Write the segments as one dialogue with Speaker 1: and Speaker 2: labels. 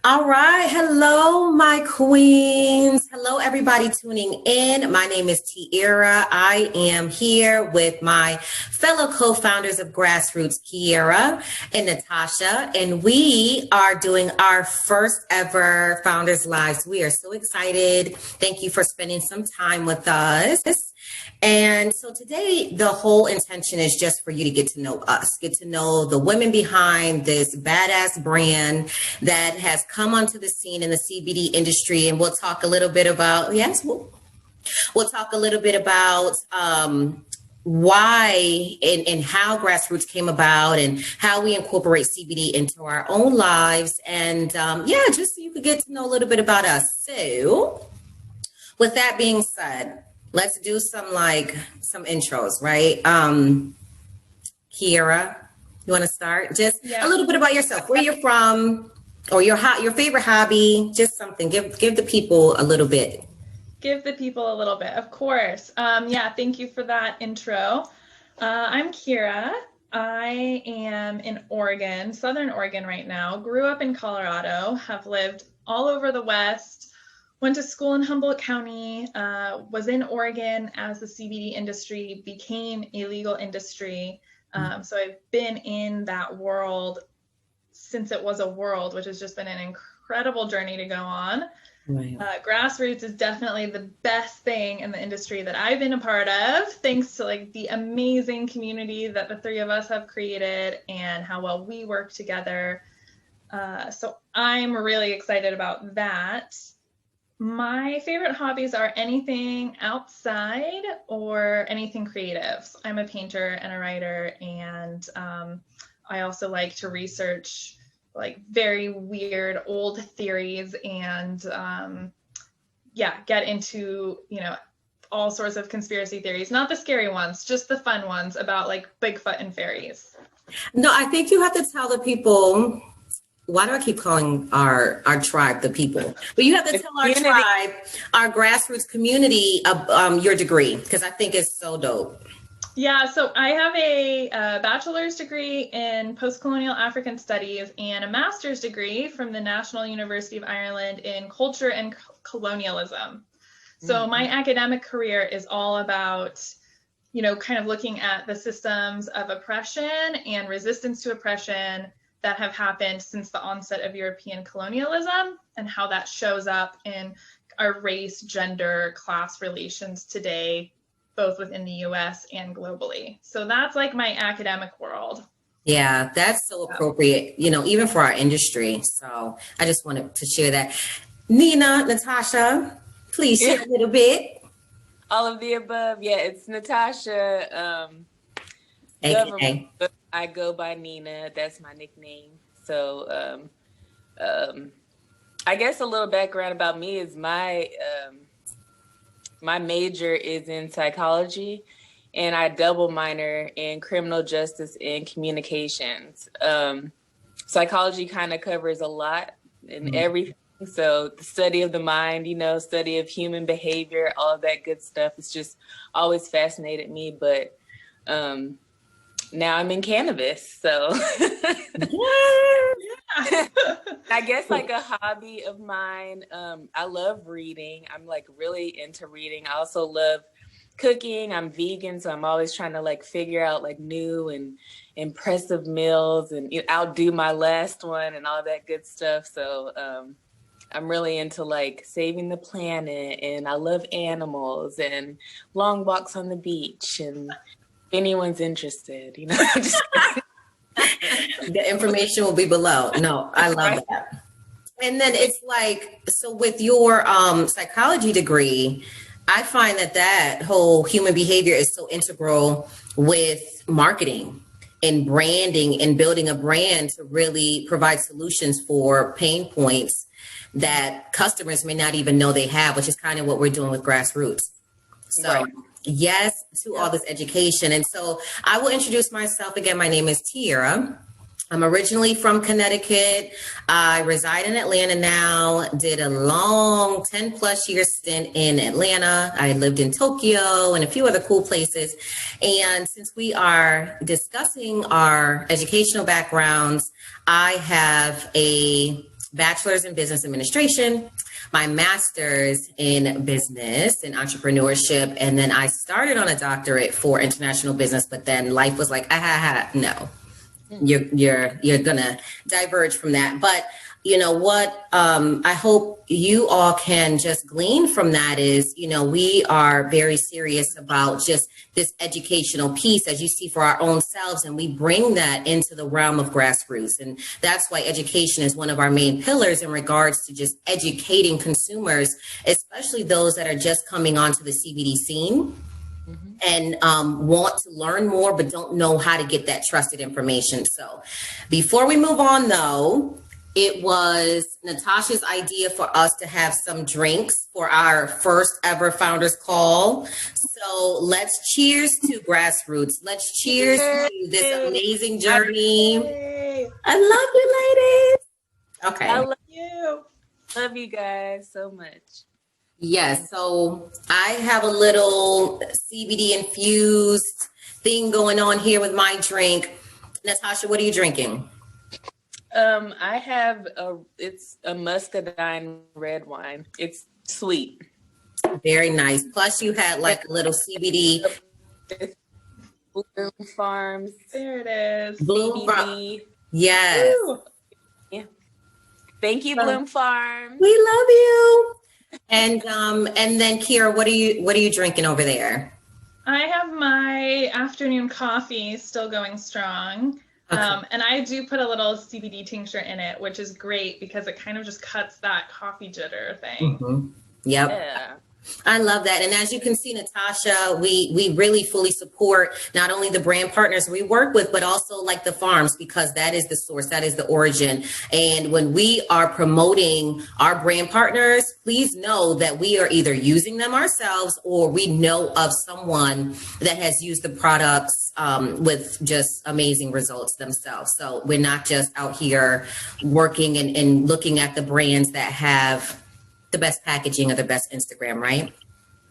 Speaker 1: All right. Hello, my queens. Hello, everybody tuning in. My name is Kiera. I am here with my fellow co-founders of Grassed.Roots, Kiera and Natasha, and we are doing our first ever Founders Lives. We are so excited. Thank you for spending some time with us. And so today, the whole intention is just for you to get to know us, get to know the women behind this badass brand that has come onto the scene in the CBD industry. And we'll talk a little bit about, we'll talk a little bit about why and how Grassed.Roots came about and how we incorporate CBD into our own lives. And just so you could get to know a little bit about us. So with that being said, let's do some intros, right? Kiera, you want to start? Just a little bit about yourself, where you're from, or your favorite hobby, just something. Give the people a little bit.
Speaker 2: Give the people a little bit, of course. Thank you for that intro. I'm Kiera. I am in Oregon, Southern Oregon right now. Grew up in Colorado, have lived all over the West. Went to school in Humboldt County, was in Oregon as the CBD industry became a legal industry. So I've been in that world since it was a world, which has just been an incredible journey to go on.
Speaker 1: Right.
Speaker 2: Grassed.Roots is definitely the best thing in the industry that I've been a part of, thanks to the amazing community that the three of us have created and how well we work together. So I'm really excited about that. My favorite hobbies are anything outside or anything creative. So I'm a painter and a writer, and I also like to research very weird old theories and get into all sorts of conspiracy theories, not the scary ones, just the fun ones about Bigfoot and fairies.
Speaker 1: No, I think you have to tell the people. Why do I keep calling our tribe the people? But you have to tell our tribe, our Grassed.Roots community, your degree, because I think it's so dope.
Speaker 2: Yeah, so I have a bachelor's degree in post-colonial African studies and a master's degree from the National University of Ireland in culture and colonialism. So my academic career is all about, kind of looking at the systems of oppression and resistance to oppression that have happened since the onset of European colonialism and how that shows up in our race, gender, class relations today, both within the US and globally. So that's my academic world.
Speaker 1: Yeah, that's so appropriate, even for our industry. So I just wanted to share that. Nina, Natasha, please share a little bit.
Speaker 3: All of the above. Yeah, it's Natasha.
Speaker 1: AKA.
Speaker 3: I go by Nina. That's my nickname. So I guess a little background about me is my major is in psychology, and I double minor in criminal justice and communications. Psychology kind of covers a lot and everything. So the study of the mind, study of human behavior, all of that good stuff. It's just always fascinated me. But now I'm in cannabis, so I guess a hobby of mine. I love reading. I'm really into reading. I also love cooking. I'm vegan, so I'm always trying to figure out new and impressive meals and outdo my last one and all that good stuff. So I'm really into saving the planet, and I love animals and long walks on the beach and. Anyone's interested, The
Speaker 1: information will be below. No, I love that. And then it's so with your psychology degree, I find that whole human behavior is so integral with marketing and branding and building a brand to really provide solutions for pain points that customers may not even know they have, which is kind of what we're doing with Grassed.Roots. So. Right. Yes to all this education. And so I will introduce myself again. My name is Kiera. I'm originally from Connecticut. I reside in Atlanta now, did a long 10 plus year stint in Atlanta. I lived in Tokyo and a few other cool places. And since we are discussing our educational backgrounds, I have a bachelor's in business administration, my master's in business and entrepreneurship, and then I started on a doctorate for international business. But then life was like, no, you're gonna diverge from that. But you know what? I hope you all can just glean from that is, you know, we are very serious about just this educational piece, as you see, for our own selves, and we bring that into the realm of grassroots. And that's why education is one of our main pillars in regards to just educating consumers, especially those that are just coming onto the CBD scene and want to learn more, but don't know how to get that trusted information. So before we move on, though, it was Natasha's idea for us to have some drinks for our first ever founders call. So let's cheers to Grassroots. Let's cheers to this amazing journey. I love you, ladies. Okay.
Speaker 3: I love you. Love you guys so much.
Speaker 1: Yes. So I have a little CBD infused thing going on here with my drink. Natasha, what are you drinking?
Speaker 3: It's a muscadine red wine. It's sweet.
Speaker 1: Very nice. Plus you had like a little CBD.
Speaker 2: Bloom Farms. There it is.
Speaker 1: Bloom Farms. Yes.
Speaker 3: Yeah. Thank you, Bloom Farms.
Speaker 1: We love you. And then Kiera, what are you drinking over there?
Speaker 2: I have my afternoon coffee still going strong. Okay. And I do put a little CBD tincture in it, which is great because it kind of just cuts that coffee jitter thing.
Speaker 1: Mm-hmm. Yep.
Speaker 3: Yeah.
Speaker 1: I love that. And as you can see, Natasha, we really fully support not only the brand partners we work with, but also like the farms, because that is the source, that is the origin. And when we are promoting our brand partners, please know that we are either using them ourselves or we know of someone that has used the products with just amazing results themselves. So we're not just out here working and looking at the brands that have the best packaging or the best Instagram, right?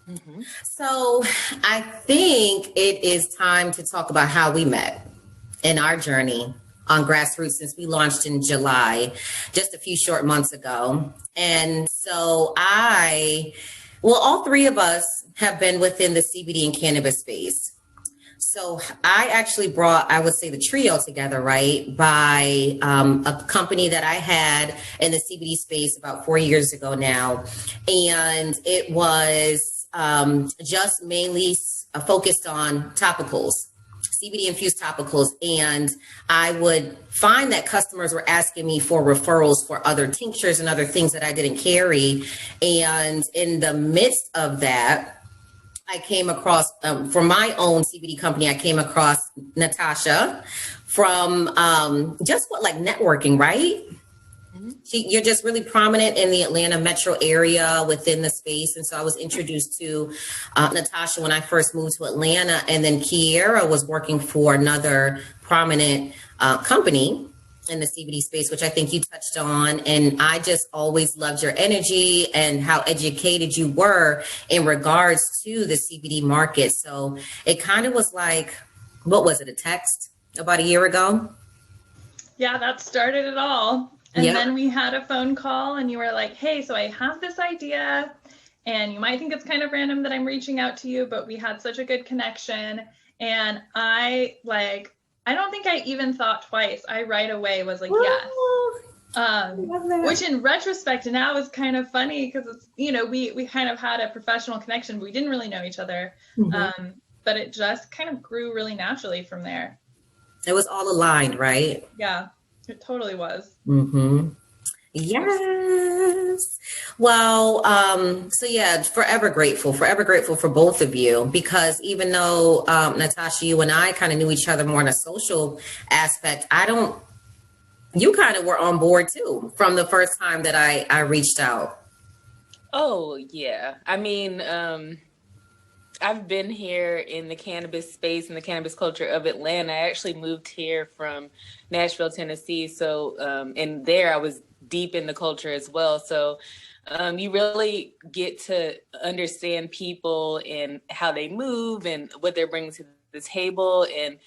Speaker 1: Mm-hmm. So I think it is time to talk about how we met in our journey on Grassroots since we launched in July, just a few short months ago. And so all three of us have been within the CBD and cannabis space. So I actually brought, I would say, the trio together, right, by a company that I had in the CBD space about 4 years ago now. And it was just mainly focused on topicals, CBD infused topicals. And I would find that customers were asking me for referrals for other tinctures and other things that I didn't carry. And in the midst of that, I came across, from my own CBD company, I came across Natasha from networking, right? Mm-hmm. You're just really prominent in the Atlanta metro area within the space. And so I was introduced to Natasha when I first moved to Atlanta. And then Kiera was working for another prominent company in the CBD space, which I think you touched on. And I just always loved your energy and how educated you were in regards to the CBD market. So it kind of was like, what was it, a text about a year ago?
Speaker 2: Yeah, that started it all. And
Speaker 1: Yep.
Speaker 2: Then we had a phone call and you were like, hey, so I have this idea and you might think it's kind of random that I'm reaching out to you, but we had such a good connection. And I don't think I even thought twice. I right away was like, yes. Which in retrospect now is kind of funny because it's, we kind of had a professional connection, but we didn't really know each other. Mm-hmm. But it just kind of grew really naturally from there.
Speaker 1: It was all aligned, right?
Speaker 2: Yeah, it totally was.
Speaker 1: Mm-hmm. Yes. Well, so yeah, forever grateful for both of you, because even though, Natasha, you and I kind of knew each other more in a social aspect, you kind of were on board too from the first time that I reached out.
Speaker 3: Oh yeah. I mean, I've been here in the cannabis space and the cannabis culture of Atlanta. I actually moved here from Nashville, Tennessee. So, and there I was deep in the culture as well. So you really get to understand people and how they move and what they're bringing to the table and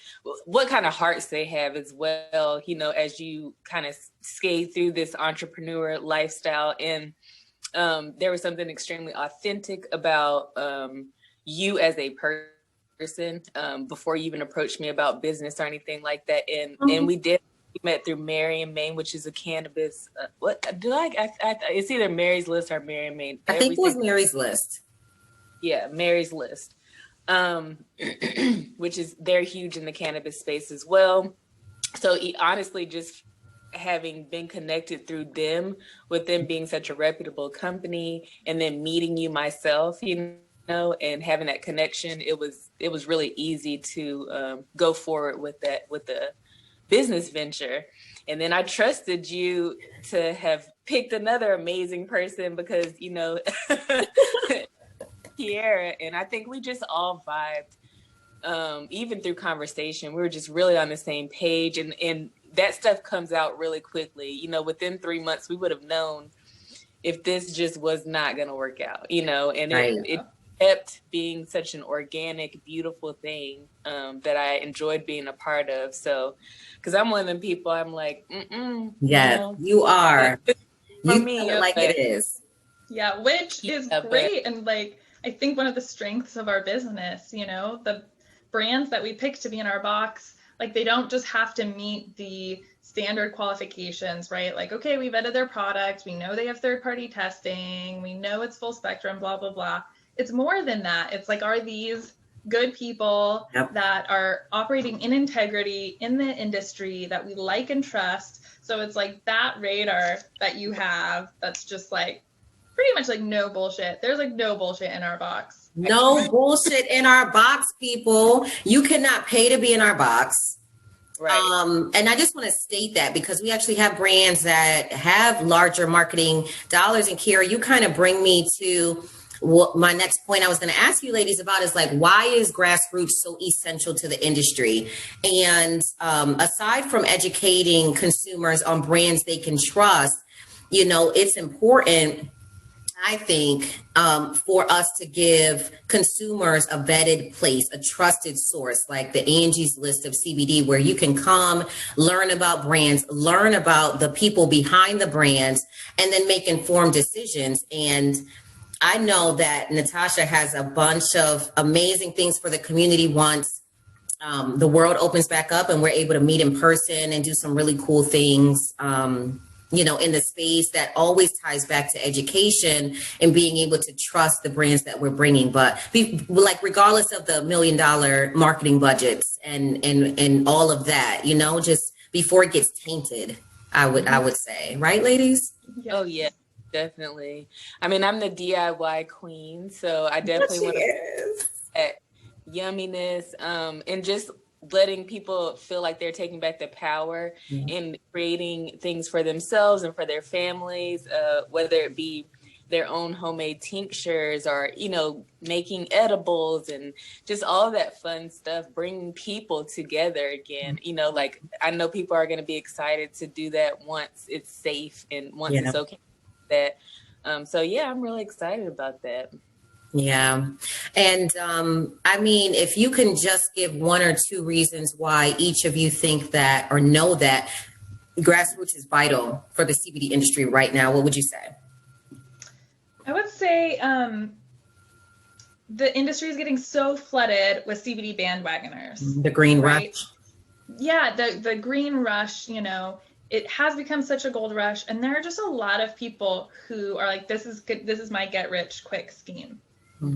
Speaker 3: what kind of hearts they have as well, you know, as you kind of skate through this entrepreneur lifestyle. And there was something extremely authentic about you as a person before you even approached me about business or anything like that. And we met through Mary and Maine, which is a cannabis. It's either Mary's List or Mary and Maine.
Speaker 1: I think it was Mary's List.
Speaker 3: Yeah, Mary's List, which is, they're huge in the cannabis space as well. So honestly, just having been connected through them, with them being such a reputable company, and then meeting you myself, you know, and having that connection, it was really easy to go forward with the business venture. And then I trusted you to have picked another amazing person because, you know, Kiera, and I think we just all vibed, even through conversation. We were just really on the same page, and that stuff comes out really quickly. You know, within 3 months, we would have known if this just was not going to work out, you know, and it kept being such an organic, beautiful thing that I enjoyed being a part of. So, because I'm one of them people, I'm like,
Speaker 1: yeah, you are.
Speaker 3: For
Speaker 1: you
Speaker 3: me,
Speaker 1: like it is.
Speaker 2: Yeah, which is great. And like, I think one of the strengths of our business, you know, the brands that we pick to be in our box, like they don't just have to meet the standard qualifications, right? Like, okay, we vetted their product, we know they have third-party testing, we know it's full spectrum, blah, blah, blah. It's more than that. It's like, are these good people that are operating in integrity in the industry that we like and trust? So it's like that radar that you have, that's just like pretty much like no bullshit. There's like no bullshit in our box.
Speaker 1: No bullshit in our box, people. You cannot pay to be in our box. Right. And I just want to state that because we actually have brands that have larger marketing dollars. And Kiera, you kind of bring me to what my next point I was going to ask you ladies about is like, why is grassroots so essential to the industry? And aside from educating consumers on brands they can trust, you know, it's important, I think, for us to give consumers a vetted place, a trusted source, like the Angie's List of CBD, where you can come, learn about brands, learn about the people behind the brands, and then make informed decisions. And I know that Natasha has a bunch of amazing things for the community once the world opens back up and we're able to meet in person and do some really cool things, you know, in the space that always ties back to education and being able to trust the brands that we're bringing. But like, regardless of the $1 million marketing budgets and all of that, you know, just before it gets tainted, I would say, right, ladies?
Speaker 3: Yes. Oh, yeah. Definitely. I mean, I'm the DIY queen, so I definitely want to at yumminess and just letting people feel like they're taking back the power in creating things for themselves and for their families, whether it be their own homemade tinctures or, you know, making edibles and just all that fun stuff, bringing people together again. You know, like, I know people are going to be excited to do that once it's safe and once it's okay. That so yeah, I'm really excited about that.
Speaker 1: Yeah. And I mean, if you can just give one or two reasons why each of you think that or know that grassroots is vital for the CBD industry right now, what would you say?
Speaker 2: I would say the industry is getting so flooded with CBD bandwagoners.
Speaker 1: The green rush.
Speaker 2: Yeah, the green rush, you know, it has become such a gold rush, and there are just a lot of people who are like, this is good, this is my get rich quick scheme,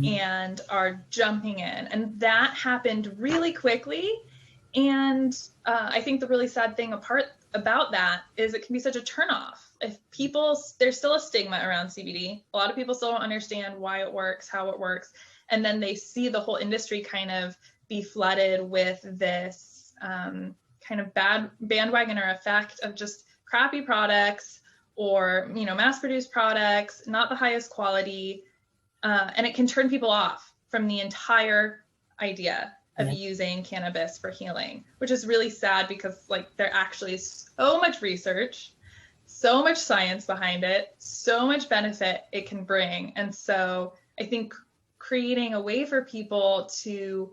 Speaker 2: and are jumping in, and that happened really quickly. And I think the really sad thing about that is it can be such a turnoff. If people, there's still a stigma around CBD. A lot of people still don't understand why it works, how it works, and then they see the whole industry kind of be flooded with this kind of bad bandwagoner effect of just crappy products or, you know, mass-produced products, not the highest quality, and it can turn people off from the entire idea of using cannabis for healing, which is really sad because, like, there actually is so much research, so much science behind it, so much benefit it can bring. And so I think creating a way for people to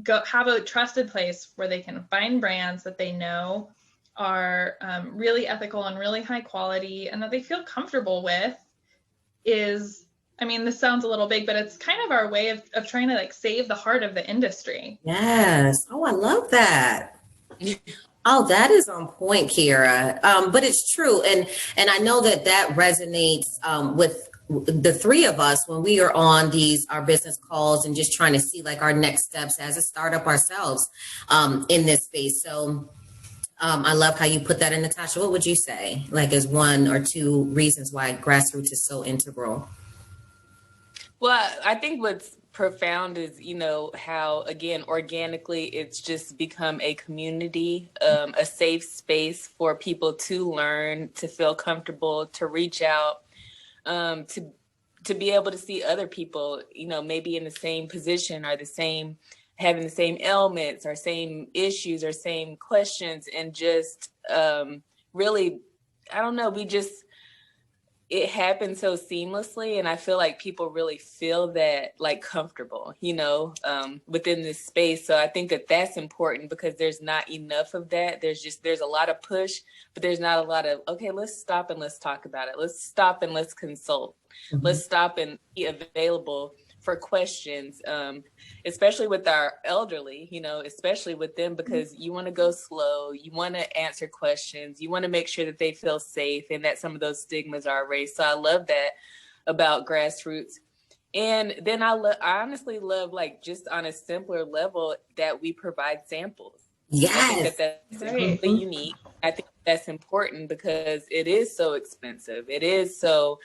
Speaker 2: go have a trusted place where they can find brands that they know are really ethical and really high quality and that they feel comfortable with is, I mean, this sounds a little big, but it's kind of our way of trying to like save the heart of the industry.
Speaker 1: Yes. Oh, I love that. Oh, that is on point, Kiera. But it's true. And I know that resonates with the three of us when we are on our business calls and just trying to see like our next steps as a startup ourselves in this space. So I love how you put that in, Natasha. What would you say, like, as one or two reasons why Grassroots is so integral?
Speaker 3: Well, I think what's profound is, how, again, organically, it's just become a community, a safe space for people to learn, to feel comfortable, to reach out, to be able to see other people, maybe in the same position or having the same ailments or same issues or same questions, and just really, I don't know, it happens so seamlessly, and I feel like people really feel that like comfortable, within this space. So I think that that's important because there's not enough of that. There's a lot of push, but there's not a lot of, okay, let's stop and let's talk about it. Let's stop and let's consult. Mm-hmm. Let's stop and be available for questions, especially with our elderly, especially with them, because you want to go slow, you want to answer questions, you want to make sure that they feel safe and that some of those stigmas are erased. So I love that about Grassroots. And then I honestly love, like, just on a simpler level, that we provide samples.
Speaker 1: Yes.
Speaker 3: I think that's really unique. I think that's important because it is so expensive. It is so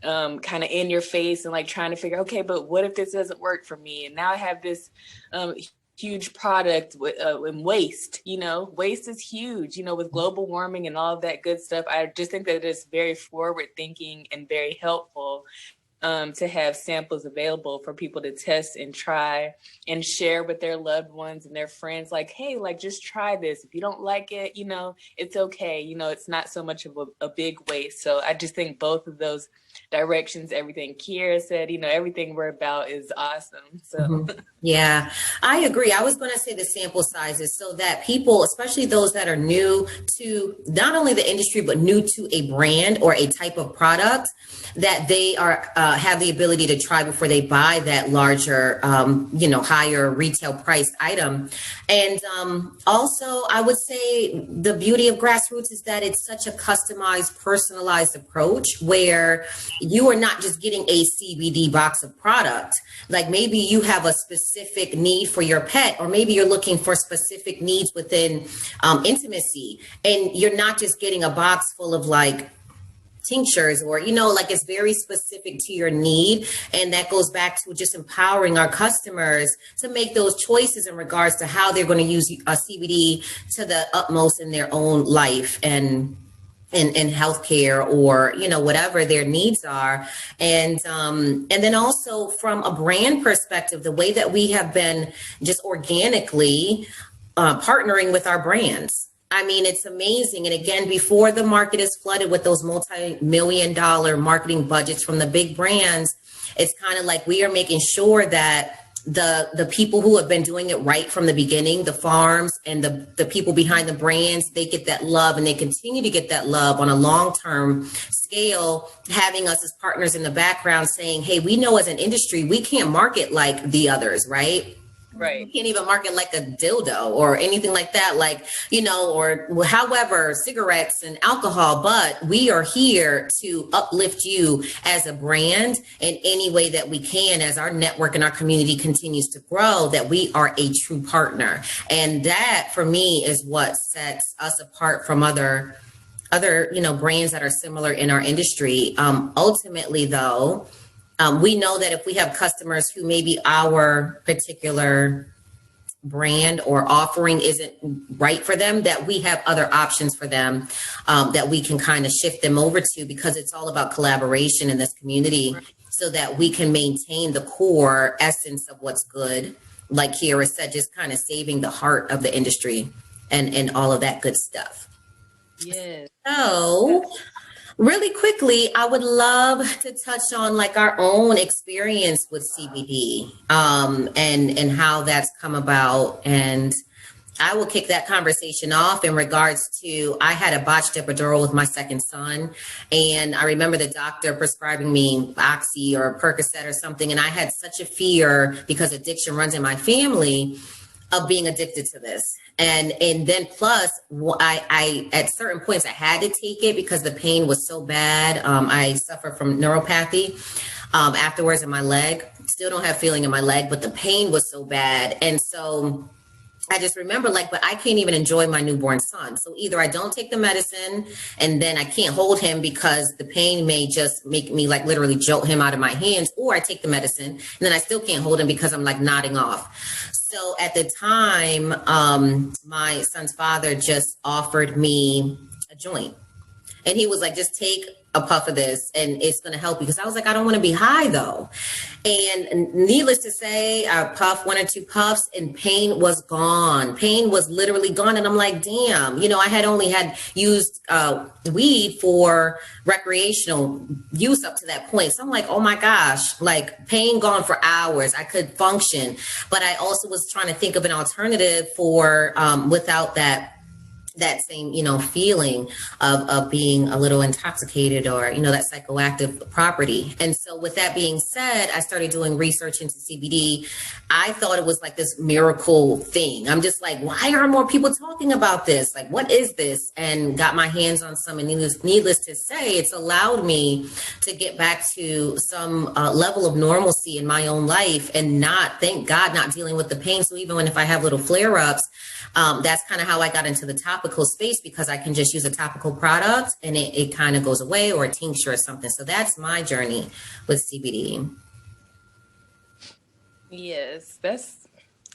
Speaker 3: kind of in your face and like trying to figure, okay, but what if this doesn't work for me? And now I have this huge product with waste, waste is huge, with global warming and all of that good stuff. I just think that it's very forward thinking and very helpful to have samples available for people to test and try and share with their loved ones and their friends. Like, hey, like, just try this. If you don't like it, it's okay. It's not so much of a big waste. So I just think both of those directions, everything Kiera said, everything we're about is awesome. So
Speaker 1: mm-hmm. Yeah, I agree. I was going to say the sample sizes so that people, especially those that are new to not only the industry, but new to a brand or a type of product, that they are have the ability to try before they buy that larger, higher retail priced item. And also, I would say the beauty of Grassroots is that it's such a customized, personalized approach where you are not just getting a CBD box of product. Like, maybe you have a specific need for your pet, or maybe you're looking for specific needs within intimacy, and you're not just getting a box full of like tinctures or, like, it's very specific to your need. And that goes back to just empowering our customers to make those choices in regards to how they're going to use a CBD to the utmost in their own life and in healthcare, or, whatever their needs are. And then also from a brand perspective, the way that we have been just organically partnering with our brands. I mean, it's amazing. And again, before the market is flooded with those multi-million-dollar marketing budgets from the big brands, it's kind of like we are making sure that the people who have been doing it right from the beginning, the farms and the people behind the brands, they get that love, and they continue to get that love on a long-term scale, having us as partners in the background saying, hey, we know as an industry, we can't market like the others, right?
Speaker 3: Right.
Speaker 1: You can't even market like a dildo or anything like that, like, or however, cigarettes and alcohol, but we are here to uplift you as a brand in any way that we can, as our network and our community continues to grow, that we are a true partner. And that for me is what sets us apart from other brands that are similar in our industry. Ultimately though, we know that if we have customers who maybe our particular brand or offering isn't right for them, that we have other options for them that we can kind of shift them over to, because it's all about collaboration in this community, so that we can maintain the core essence of what's good. Like Kiera said, just kind of saving the heart of the industry and all of that good stuff.
Speaker 3: Yes.
Speaker 1: So Really quickly, I would love to touch on like our own experience with CBD, and how that's come about. And I will kick that conversation off in regards to, I had a botched epidural with my second son. And I remember the doctor prescribing me Oxy or Percocet or something. And I had such a fear, because addiction runs in my family, of being addicted to this. And then plus I at certain points I had to take it because the pain was so bad. I suffer from neuropathy afterwards in my leg. Still don't have feeling in my leg, but the pain was so bad. And so I just remember like, but I can't even enjoy my newborn son. So either I don't take the medicine and then I can't hold him because the pain may just make me like literally jolt him out of my hands, or I take the medicine and then I still can't hold him because I'm like nodding off. So at the time, my son's father just offered me a joint. And he was like, just take a puff of this and it's going to help you. Because I was like, I don't want to be high though. And needless to say, I puffed 1 or 2 puffs and pain was gone. Pain was literally gone. And I'm like, damn, I had only had used weed for recreational use up to that point. So I'm like, oh my gosh, like pain gone for hours. I could function. But I also was trying to think of an alternative for without that same, feeling of being a little intoxicated or, that psychoactive property. And so with that being said, I started doing research into CBD. I thought it was like this miracle thing. I'm just like, why aren't more people talking about this? Like, what is this? And got my hands on some, and needless to say, it's allowed me to get back to some level of normalcy in my own life and thank God, not dealing with the pain. So even if I have little flare-ups, that's kind of how I got into the topical space, because I can just use a topical product and it kind of goes away, or a tincture or something. So that's my journey with CBD.
Speaker 3: Yes, that's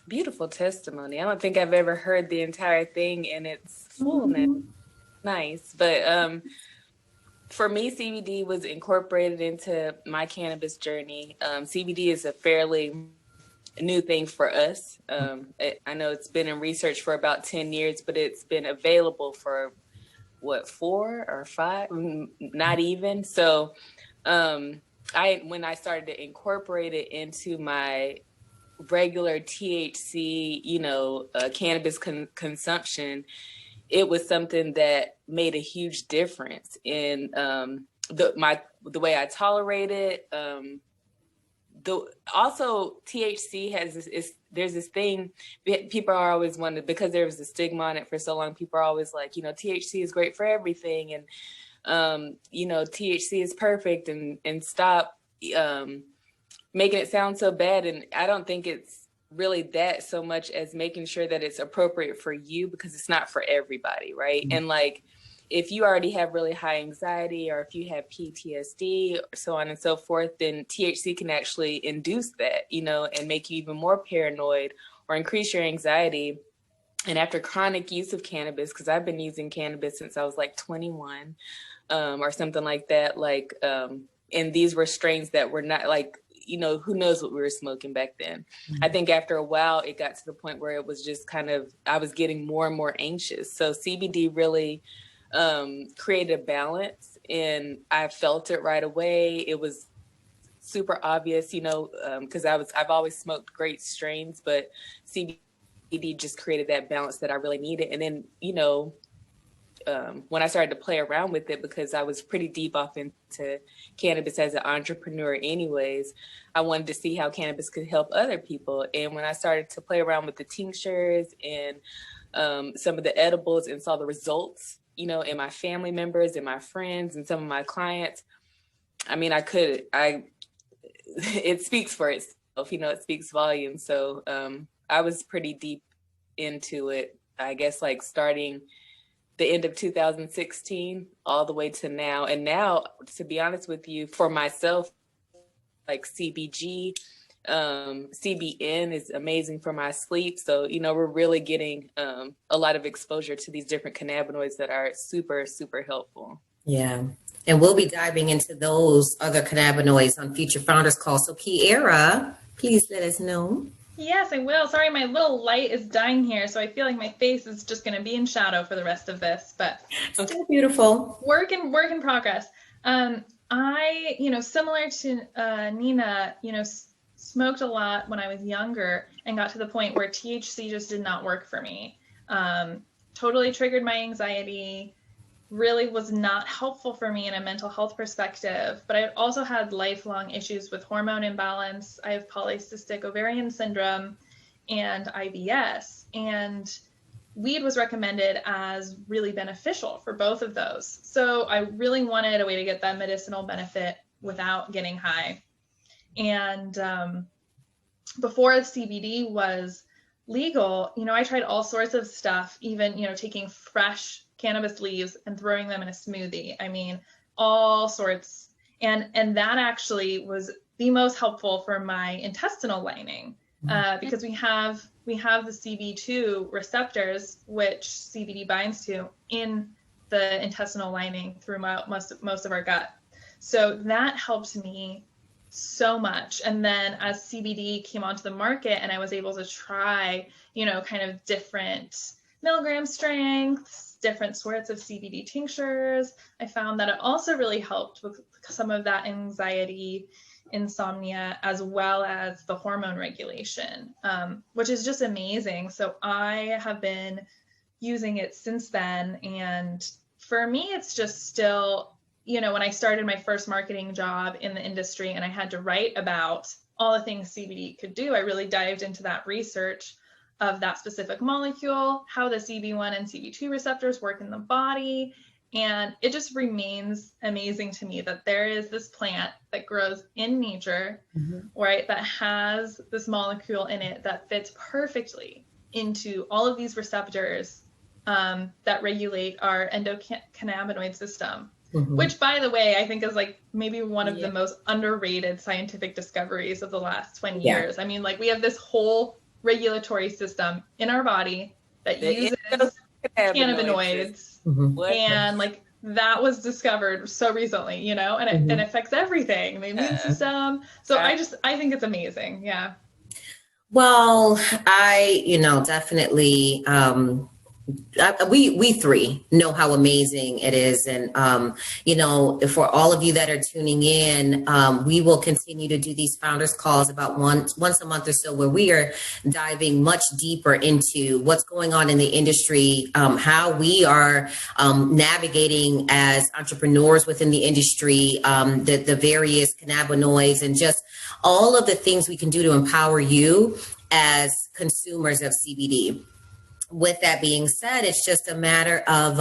Speaker 3: beautiful testimony. I don't think I've ever heard the entire thing in its fullness. Mm-hmm. Nice. But for me, CBD was incorporated into my cannabis journey. CBD is a fairly new thing for us. I know it's been in research for about 10 years, but it's been available for 4 or 5, not even. So when I started to incorporate it into my regular THC, cannabis consumption, it was something that made a huge difference in the way I tolerate it. Also THC has there's this thing people are always wondering, because there was a stigma on it for so long. People are always like, THC is great for everything, and THC is perfect, and stop making it sound so bad. And I don't think it's really that so much as making sure that it's appropriate for you, because it's not for everybody, right? Mm-hmm. And like, if you already have really high anxiety, or if you have PTSD, or so on and so forth, then THC can actually induce that, and make you even more paranoid or increase your anxiety. And after chronic use of cannabis, because I've been using cannabis since I was like 21 or something like that, and these were strains that were not like, who knows what we were smoking back then. Mm-hmm. I think after a while, it got to the point where it was just I was getting more and more anxious. So CBD really created a balance, and I felt it right away. It was super obvious, because I've always smoked great strains, but CBD just created that balance that I really needed. And then, when I started to play around with it, because I was pretty deep off into cannabis as an entrepreneur anyways, I wanted to see how cannabis could help other people. And when I started to play around with the tinctures and some of the edibles, and saw the results, in my family members and my friends and some of my clients, I mean, it speaks for itself, it speaks volumes. So I was pretty deep into it, I guess, like starting the end of 2016 all the way to now. And now, to be honest with you, for myself, like CBG, CBN is amazing for my sleep. So, we're really getting a lot of exposure to these different cannabinoids that are super, super helpful.
Speaker 1: Yeah. And we'll be diving into those other cannabinoids on future Founders Call. So Kiera, please let us know.
Speaker 2: Yes, I will. Sorry, my little light is dying here, so I feel like my face is just going to be in shadow for the rest of this, but
Speaker 1: Still beautiful.
Speaker 2: work in progress. I, similar to Nina, smoked a lot when I was younger and got to the point where THC just did not work for me. Totally triggered my anxiety, really was not helpful for me in a mental health perspective. But I also had lifelong issues with hormone imbalance. I have polycystic ovarian syndrome and IBS. And weed was recommended as really beneficial for both of those. So I really wanted a way to get that medicinal benefit without getting high. And before CBD was legal, I tried all sorts of stuff, even, taking fresh cannabis leaves and throwing them in a smoothie. I mean, all sorts. And that actually was the most helpful for my intestinal lining, because we have the CB2 receptors, which CBD binds to in the intestinal lining through most of our gut. So that helped me so much. And then as CBD came onto the market and I was able to try, kind of different milligram strengths, different sorts of CBD tinctures, I found that it also really helped with some of that anxiety, insomnia, as well as the hormone regulation, which is just amazing. So I have been using it since then. And for me, it's just still, when I started my first marketing job in the industry and I had to write about all the things CBD could do, I really dived into that research of that specific molecule, how the CB1 and CB2 receptors work in the body. And it just remains amazing to me that there is this plant that grows in nature, right, that has this molecule in it that fits perfectly into all of these receptors that regulate our endocannabinoid system, which, by the way, I think is like maybe one of the most underrated scientific discoveries of the last 20 years. I mean, like, we have this whole regulatory system in our body that uses cannabinoids, and like that was discovered so recently, and it affects everything, the immune system. So I think it's amazing. Yeah.
Speaker 1: Well, I, definitely, we three know how amazing it is. And, for all of you that are tuning in, we will continue to do these founders calls about once a month or so, where we are diving much deeper into what's going on in the industry, how we are navigating as entrepreneurs within the industry, the various cannabinoids, and just all of the things we can do to empower you as consumers of CBD. With that being said, it's just a matter of,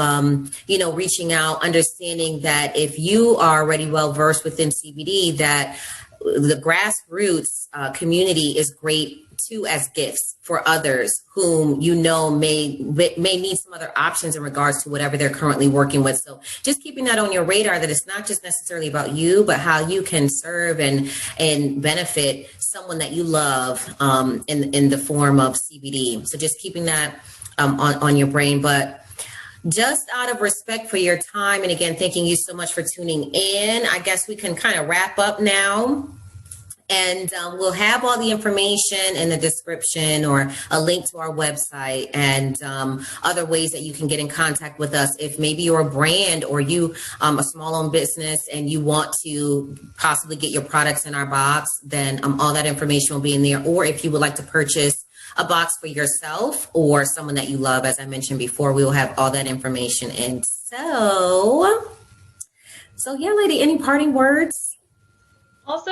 Speaker 1: reaching out, understanding that if you are already well versed within CBD, that the grassroots community is great too, as gifts for others whom may need some other options in regards to whatever they're currently working with. So just keeping that on your radar, that it's not just necessarily about you, but how you can serve and benefit someone that you love in the form of CBD. So just keeping that on your brain. But just out of respect for your time, and again, thanking you so much for tuning in, I guess we can kind of wrap up now. And we'll have all the information in the description, or a link to our website, and other ways that you can get in contact with us. If maybe you're a brand, or you a small-owned business and you want to possibly get your products in our box, then all that information will be in there. Or if you would like to purchase a box for yourself or someone that you love, as I mentioned before, we will have all that information. And so yeah, lady, any parting words?
Speaker 2: Also,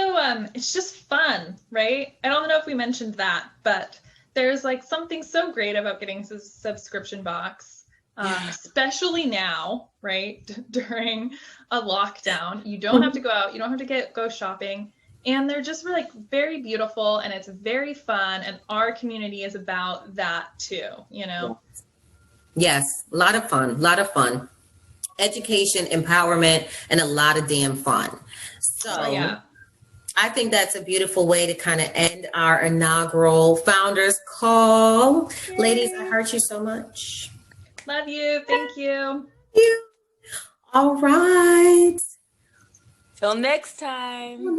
Speaker 2: it's just fun, right? I don't know if we mentioned that, but there's like something so great about getting a subscription box, especially now, right? During a lockdown, you don't have to go out, you don't have to go shopping. And they're just like very beautiful, and it's very fun. And our community is about that too, Yes,
Speaker 1: a lot of fun, education, empowerment, and a lot of damn fun. So I think that's a beautiful way to kind of end our inaugural founders call. Yay. Ladies, I heard you so much.
Speaker 2: Love you. Thank you.
Speaker 1: All right.
Speaker 3: Till next time.